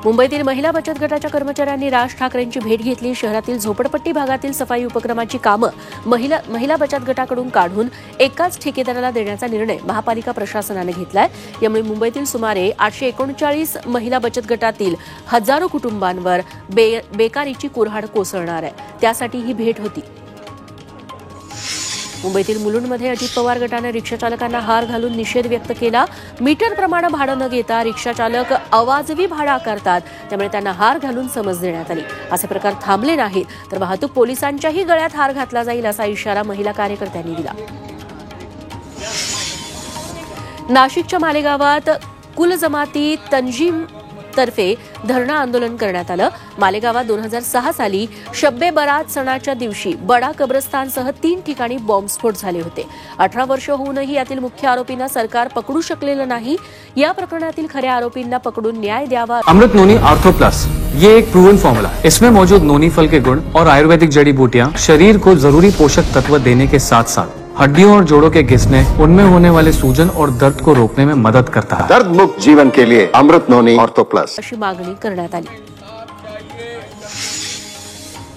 मुंबईतील महिला बचत गटाच्या कर्मचाऱ्यांनी राज ठाकरेंची भेट घेतली। शहरातील झोपडपट्टी भागातील सफाई उपक्रमाची कामं महिला बचत गटाकडून काढून एकाच ठेकेदाराला देण्याचा निर्णय महापालिका प्रशासनाने घेतलाय। यामुळे मुंबईतील सुमारे 839 महिला बचत गटातील हजारो कुटुंबांवर बेकारीची कुऱ्हाड कोसळणार आहे। त्यासाठी ही भेट होती। मुंबईतील मुलुंडमध्ये अजित पवार गटाने रिक्षाचालकांना हार घालून निषेध व्यक्त केला। मीटरप्रमाणे भाडं न घेता रिक्षाचालक अवाजवी भाडं आकारतात, त्यामुळे त्यांना हार घालून समज देण्यात आली। असे प्रकार थांबले नाहीत तर वाहतूक पोलिसांच्याही गळ्यात हार घातला जाईल असा इशारा महिला कार्यकर्त्यांनी दिला। नाशिकच्या मालेगावात कुल जमाती तंजीम तर्फे धरणं आंदोलन करण्यात आलं। मालेगावात 2006 साली शब्बे बरात सणाच्या दिवशी बडा कब्रस्तानसह 3 ठिकाणी बॉम्बस्फोट झाले होते। 18 वर्ष होऊनही यातील मुख्य आरोपींना सरकार पकडू शकलेलं नाही। या प्रकरणातील खऱ्या आरोपींना पकडून न्याय द्यावा। अमृत नोनी आर्थो प्लस, ये एक प्रूवन फॉर्मूला है। इसमें मौजूद नोनी फल के गुण और आयुर्वेदिक जड़ी बूटियां शरीर को जरूरी पोषक तत्व देने के साथ साथ हड्डियों और जोड़ों के घिसने, उनमें होने वाले सूजन और दर्द को रोकने में मदद करता है। दर्द मुक्त जीवन के लिए अमृत नोनी ऑर्थो प्लस अशी मागणी करण्यात आली।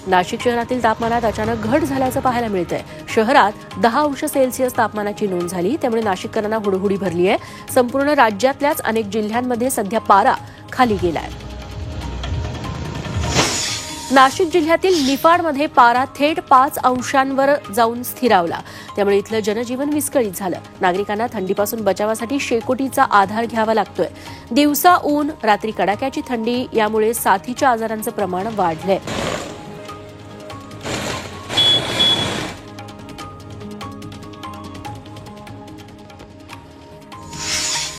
नाशिक शहरातील तापमानात अचानक घट झाल्याचं पाहायला मिळतंय। शहरात 10 अंश सेल्सिअस तापमानाची नोंद झाली, त्यामुळे नाशिककरांना हुडहुडी भरली आहे। संपूर्ण राज्यातल्याच अनेक जिल्ह्यांमध्ये सध्या पारा खाली गेलाय। नाशिक जिल्ह्यातील निफाडमध्ये पारा थेट 5 अंशांवर जाऊन स्थिरावला, त्यामुळे इथलं जनजीवन विस्कळीत झालं। नागरिकांना थंडीपासून बचावासाठी शेकोटीचा आधार घ्यावा लागतोय। दिवसा ऊन, रात्री कडाक्याची थंडी यामुळे साथीच्या आजारांचं प्रमाण वाढलंय।